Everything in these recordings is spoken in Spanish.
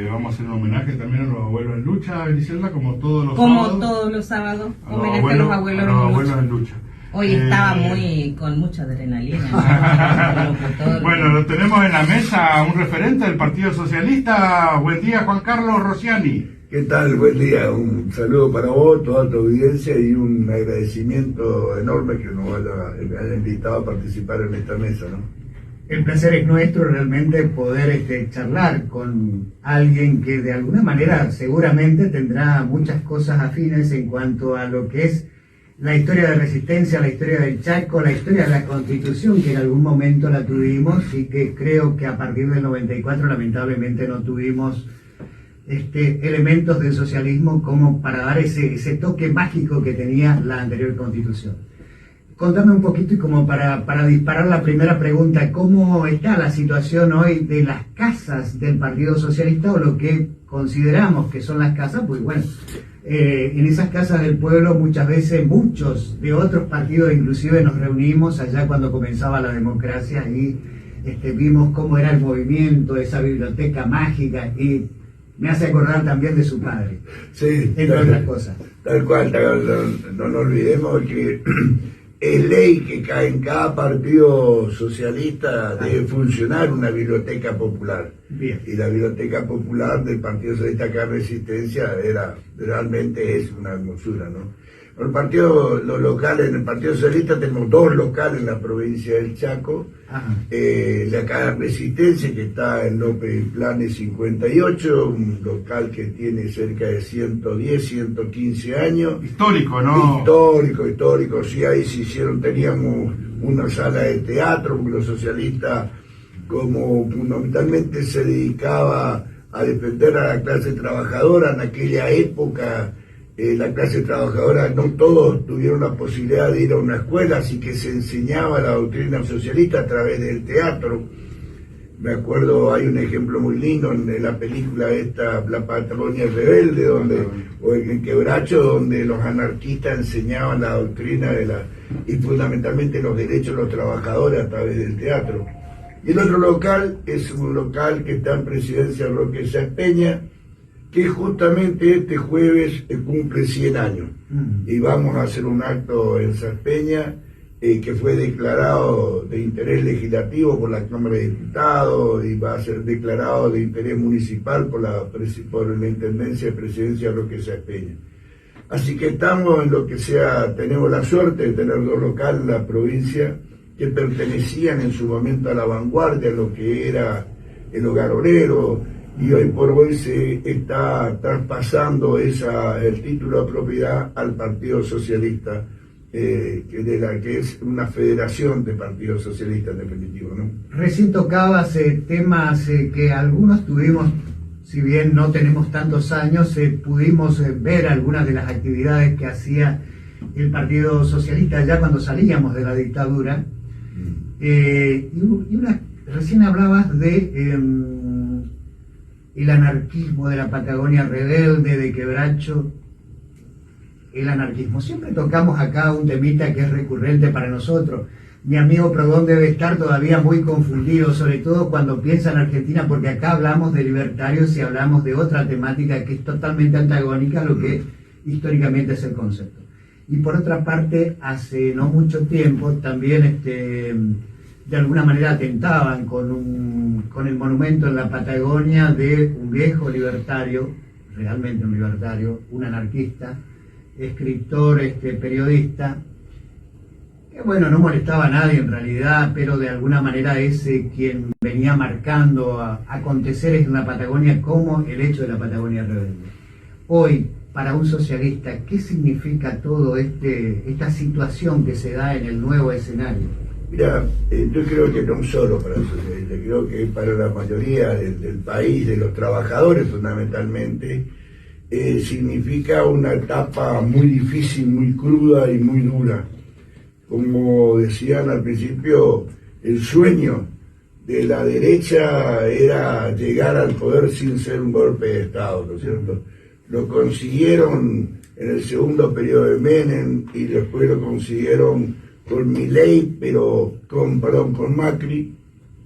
vamos a hacer un homenaje también a los abuelos en lucha, Griselda, como todos los Como sábados. todos los sábados, homenaje a los abuelos en lucha. Hoy estaba con mucha adrenalina. Bueno, lo tenemos en la mesa un referente del Partido Socialista. Buen día, Juan Carlos Rosciani. ¿Qué tal? Buen día. Un saludo para vos, toda tu audiencia, y un agradecimiento enorme que nos haya invitado a participar en esta mesa, ¿no? El placer es nuestro realmente poder charlar con alguien que de alguna manera seguramente tendrá muchas cosas afines en cuanto a lo que es la historia de resistencia, la historia del Chaco, la historia de la Constitución, que en algún momento la tuvimos y que creo que a partir del 94 lamentablemente no tuvimos elementos del socialismo como para dar ese toque mágico que tenía la anterior Constitución. Contame un poquito y como para disparar la primera pregunta, ¿cómo está la situación hoy de las casas del Partido Socialista o lo que consideramos que son las casas? Pues bueno, en esas casas del pueblo muchas veces muchos de otros partidos inclusive nos reunimos allá cuando comenzaba la democracia y vimos cómo era el movimiento, esa biblioteca mágica, y me hace acordar también de su padre, sí, entre otras cosas. Tal cual, no nos olvidemos que es ley que en cada partido socialista debe funcionar una biblioteca popular. Bien. Y la biblioteca popular del Partido Socialista acá en Resistencia realmente es una hermosura, ¿no? Los locales, en el Partido Socialista tenemos 2 locales en la provincia del Chaco. De acá en Resistencia, que está en López Planes 58, un local que tiene cerca de 110, 115 años. Histórico, ¿no? Histórico, sí, ahí teníamos una sala de teatro, porque los socialistas, como fundamentalmente se dedicaba a defender a la clase trabajadora en aquella época, la clase trabajadora no todos tuvieron la posibilidad de ir a una escuela, así que se enseñaba la doctrina socialista a través del teatro. Me acuerdo, hay un ejemplo muy lindo en la película esta, La Patagonia Rebelde, o en Quebracho, donde los anarquistas enseñaban la doctrina y fundamentalmente los derechos de los trabajadores a través del teatro. Y el otro local es un local que está en Presidencia Roque Sáenz Peña, que justamente este jueves cumple 100 años. Y vamos a hacer un acto en Sáenz Peña, que fue declarado de interés legislativo por la Cámara de Diputados y va a ser declarado de interés municipal por la Intendencia de Presidencia Roque Sáenz Peña. Así que estamos en lo que sea, tenemos la suerte de tener 2 locales en la provincia que pertenecían en su momento a la vanguardia, lo que era el hogar obrero, y hoy por hoy se está traspasando el título de propiedad al Partido Socialista, que es una federación de partidos socialistas en definitiva, ¿no? Recién tocabas temas que algunos tuvimos, si bien no tenemos tantos años, pudimos ver algunas de las actividades que hacía el Partido Socialista ya cuando salíamos de la dictadura. Recién hablabas de el anarquismo de la Patagonia Rebelde, de Quebracho. El anarquismo. Siempre tocamos acá un temita que es recurrente para nosotros. Mi amigo Prodón debe estar todavía muy confundido, sobre todo cuando piensa en Argentina, porque acá hablamos de libertarios y hablamos de otra temática que es totalmente antagónica a lo que históricamente es el concepto. Y por otra parte, hace no mucho tiempo también de alguna manera atentaban con el monumento en la Patagonia de un viejo libertario, realmente un libertario, un anarquista, escritor, periodista, que bueno, no molestaba a nadie en realidad, pero de alguna manera es quien venía marcando aconteceres en la Patagonia como el hecho de la Patagonia Rebelde. Hoy, para un socialista, ¿qué significa todo esta situación que se da en el nuevo escenario? Mira, yo creo que no solo para el socialista, creo que para la mayoría del país, de los trabajadores fundamentalmente, significa una etapa muy difícil, muy cruda y muy dura. Como decían al principio, el sueño de la derecha era llegar al poder sin ser un golpe de Estado, ¿no es cierto? Lo consiguieron en el segundo periodo de Menem y después lo consiguieron con Milei, con Macri,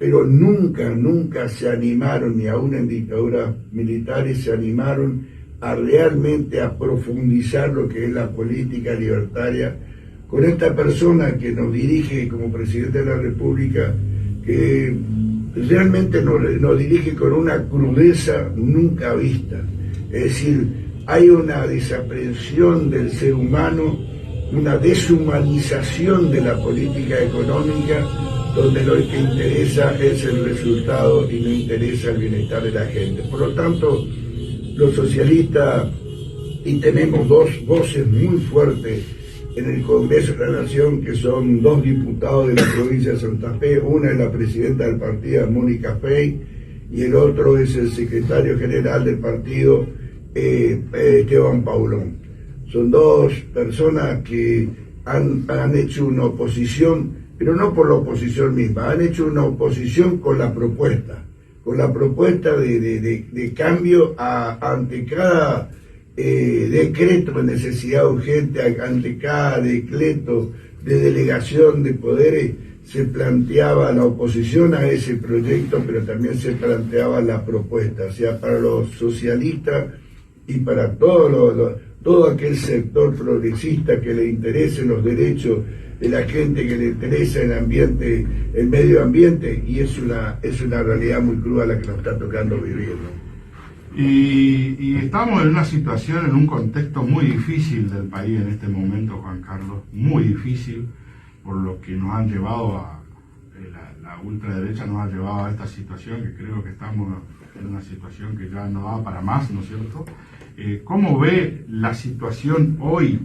pero nunca se animaron, ni aún en dictaduras militares se animaron a realmente a profundizar lo que es la política libertaria, con esta persona que nos dirige como presidente de la República, que realmente nos dirige con una crudeza nunca vista. Es decir, hay una desaprensión del ser humano, una deshumanización de la política económica, donde lo que interesa es el resultado y no interesa el bienestar de la gente. Por lo tanto, los socialistas, y tenemos dos voces muy fuertes en el Congreso de la Nación, que son dos diputados de la provincia de Santa Fe. Una es la presidenta del partido, Mónica Fey, y el otro es el secretario general del partido, Esteban Paulón. Son dos personas que han hecho una oposición, pero no por la oposición misma, han hecho una oposición con la propuesta de cambio ante cada decreto de necesidad urgente, ante cada decreto de delegación de poderes. Se planteaba la oposición a ese proyecto, pero también se planteaba la propuesta. O sea, para los socialistas y para todo aquel sector progresista que le interesen los derechos de la gente, que le interesa el ambiente, el medio ambiente, y es una realidad muy cruda la que nos está tocando vivir, ¿no? Y estamos en una situación, en un contexto muy difícil del país en este momento, Juan Carlos, muy difícil, por lo que nos han llevado la ultraderecha nos ha llevado a esta situación, que creo que estamos en una situación que ya no da para más, ¿no es cierto? ¿Cómo ve la situación hoy,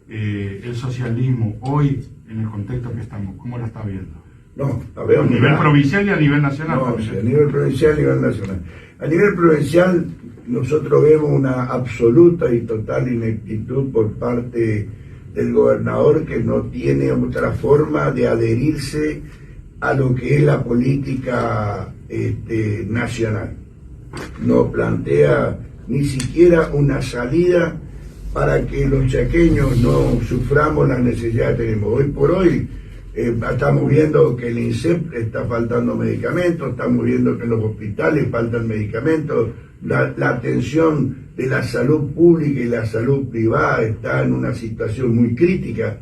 el socialismo hoy, en el contexto que estamos? ¿Cómo la está viendo? No, la veo a nivel provincial y a nivel nacional. No, sí, a nivel provincial y a nivel nacional. A nivel provincial, nosotros vemos una absoluta y total ineptitud por parte del gobernador, que no tiene otra forma de adherirse a lo que es la política nacional. No plantea ni siquiera una salida para que los chaqueños no suframos las necesidades que tenemos. Hoy por hoy estamos viendo que el INSEP está faltando medicamentos, estamos viendo que en los hospitales faltan medicamentos, la atención de la salud pública y la salud privada está en una situación muy crítica.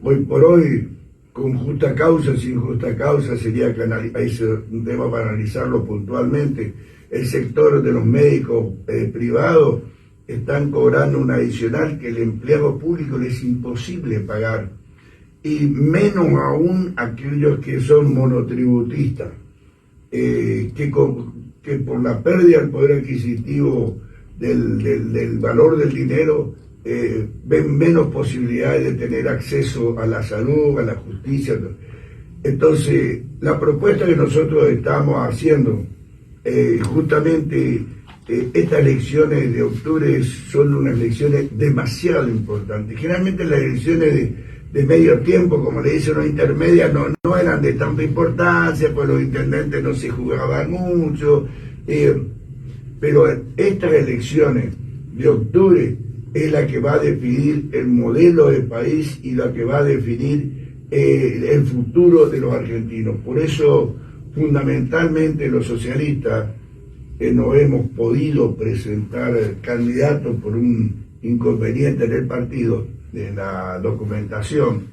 Hoy por hoy, con justa causa, sin justa causa, sería que ese un tema para analizarlo puntualmente. El sector de los médicos privados están cobrando un adicional que el empleado público les es imposible pagar, y menos aún aquellos que son monotributistas, que por la pérdida del poder adquisitivo del valor del dinero ven menos posibilidades de tener acceso a la salud, a la justicia. Entonces, la propuesta que nosotros estamos haciendo, justamente estas elecciones de octubre son unas elecciones demasiado importantes. Generalmente las elecciones de medio tiempo, como le dicen los intermedias, no eran de tanta importancia, pues los intendentes no se jugaban mucho, pero estas elecciones de octubre es la que va a definir el modelo de país y la que va a definir el futuro de los argentinos. Por eso, fundamentalmente, los socialistas no hemos podido presentar candidatos por un inconveniente en el partido, de la documentación,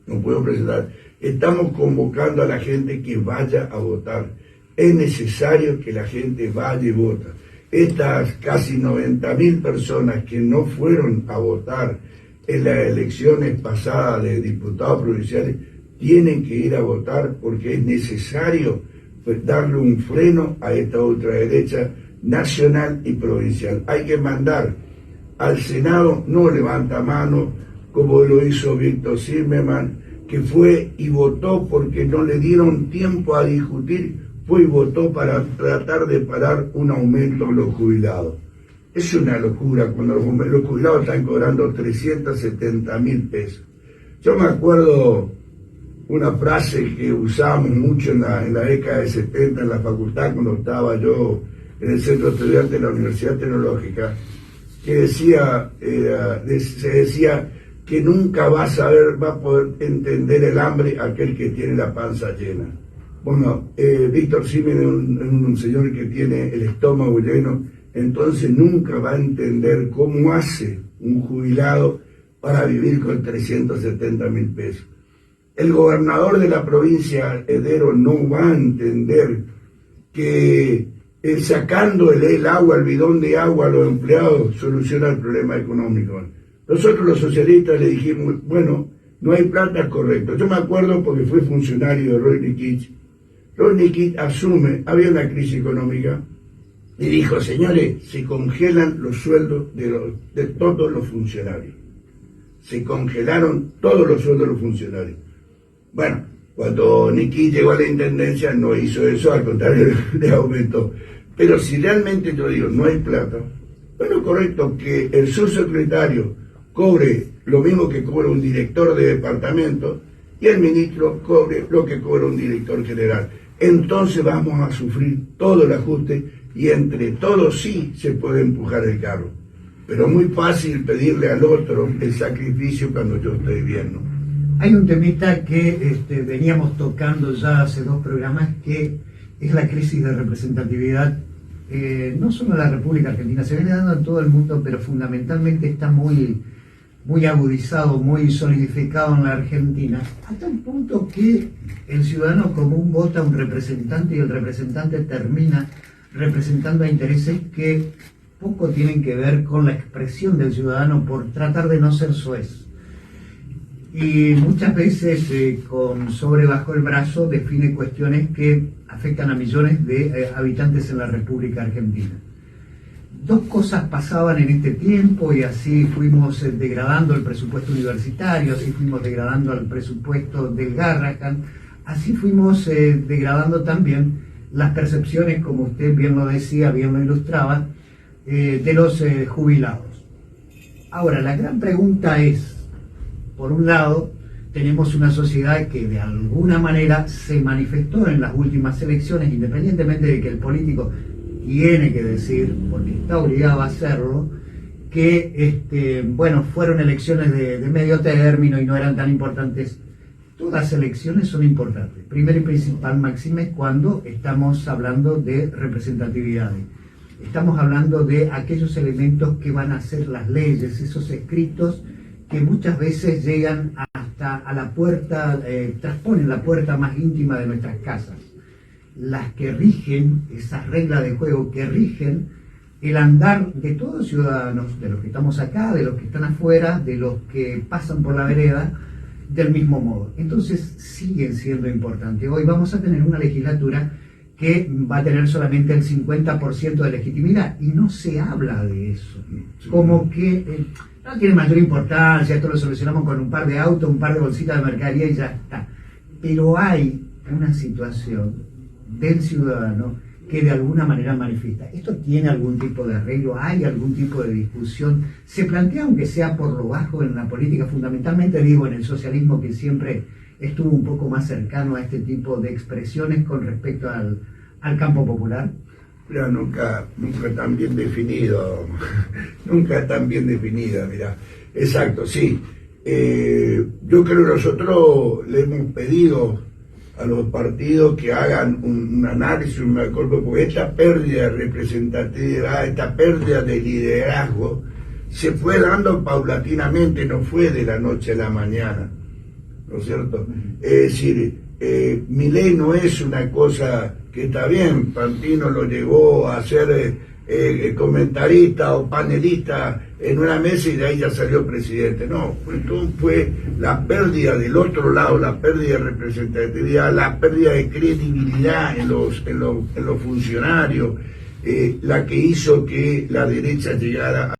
no puedo presentar. Estamos convocando a la gente que vaya a votar. Es necesario que la gente vaya y vote. Estas casi 90.000 personas que no fueron a votar en las elecciones pasadas de diputados provinciales tienen que ir a votar, porque es necesario darle un freno a esta ultraderecha nacional y provincial. Hay que mandar al Senado, no levanta mano, como lo hizo Víctor Zimmerman, que fue y votó porque no le dieron tiempo a discutir, fue y votó para tratar de parar un aumento a los jubilados. Es una locura cuando los jubilados están cobrando 370.000 pesos. Yo me acuerdo una frase que usábamos mucho en la década de 70 en la facultad, cuando estaba yo en el centro estudiante de la Universidad Tecnológica, que se decía que nunca va a poder entender el hambre aquel que tiene la panza llena. Bueno, Víctor Simen es un señor que tiene el estómago lleno, entonces nunca va a entender cómo hace un jubilado para vivir con 370.000 pesos. El gobernador de la provincia, Heredero, no va a entender que sacándole el agua, el bidón de agua a los empleados, soluciona el problema económico. Nosotros los socialistas le dijimos, bueno, no hay plata, correcto. Yo me acuerdo porque fui funcionario de Roy Nikitsch. Roy Nikitsch asume, había una crisis económica, y dijo, señores, se congelan los sueldos de todos los funcionarios. Se congelaron todos los sueldos de los funcionarios. Bueno, cuando Nikitsch llegó a la intendencia no hizo eso, al contrario, le aumentó. Pero si realmente yo digo, no hay plata, bueno, correcto, que el subsecretario cobre lo mismo que cobra un director de departamento y el ministro cobre lo que cobra un director general. Entonces vamos a sufrir todo el ajuste y entre todos sí se puede empujar el carro. Pero muy fácil pedirle al otro el sacrificio cuando yo estoy bien, ¿no? Hay un temita que veníamos tocando ya hace 2 programas, que es la crisis de representatividad, no solo en la República Argentina, se viene dando en todo el mundo, pero fundamentalmente está muy agudizado, muy solidificado en la Argentina, hasta un punto que el ciudadano común vota a un representante y el representante termina representando a intereses que poco tienen que ver con la expresión del ciudadano por tratar de no ser soez. Y muchas veces con sobre bajo el brazo define cuestiones que afectan a millones de habitantes en la República Argentina. 2 cosas pasaban en este tiempo y así fuimos degradando el presupuesto universitario, así fuimos degradando el presupuesto del Garrahan, así fuimos degradando también las percepciones, como usted bien lo decía, bien lo ilustraba, de los jubilados. Ahora, la gran pregunta es, por un lado, tenemos una sociedad que de alguna manera se manifestó en las últimas elecciones, independientemente de que el político tiene que decir, porque está obligado a hacerlo, que fueron elecciones de medio término y no eran tan importantes. Todas elecciones son importantes. Primero y principal, máxime, cuando estamos hablando de representatividad. Estamos hablando de aquellos elementos que van a ser las leyes, esos escritos que muchas veces llegan hasta a la puerta, trasponen la puerta más íntima de nuestras casas. Las que rigen, esas reglas de juego que rigen el andar de todos los ciudadanos, de los que estamos acá, de los que están afuera, de los que pasan por la vereda, del mismo modo. Entonces siguen siendo importantes. Hoy vamos a tener una legislatura que va a tener solamente el 50% de legitimidad y no se habla de eso. Como que no tiene mayor importancia, esto lo solucionamos con un par de autos, un par de bolsitas de mercadería y ya está. Pero hay una situación del ciudadano que de alguna manera manifiesta. ¿Esto tiene algún tipo de arreglo? ¿Hay algún tipo de discusión? ¿Se plantea, aunque sea por lo bajo, en la política, fundamentalmente digo en el socialismo, que siempre estuvo un poco más cercano a este tipo de expresiones con respecto al campo popular? Pero nunca tan bien definido, nunca tan bien definida, mirá. Exacto, sí. Yo creo que nosotros le hemos pedido a los partidos que hagan un análisis, un acuerdo, porque esta pérdida de representatividad, esta pérdida de liderazgo, se fue dando paulatinamente, no fue de la noche a la mañana, ¿no es cierto? Es decir, Milei no es una cosa que está bien, Fantino lo llevó a ser comentarista o panelista en una mesa y de ahí ya salió presidente. No, fue la pérdida del otro lado, la pérdida de representatividad, la pérdida de credibilidad en los funcionarios, la que hizo que la derecha llegara a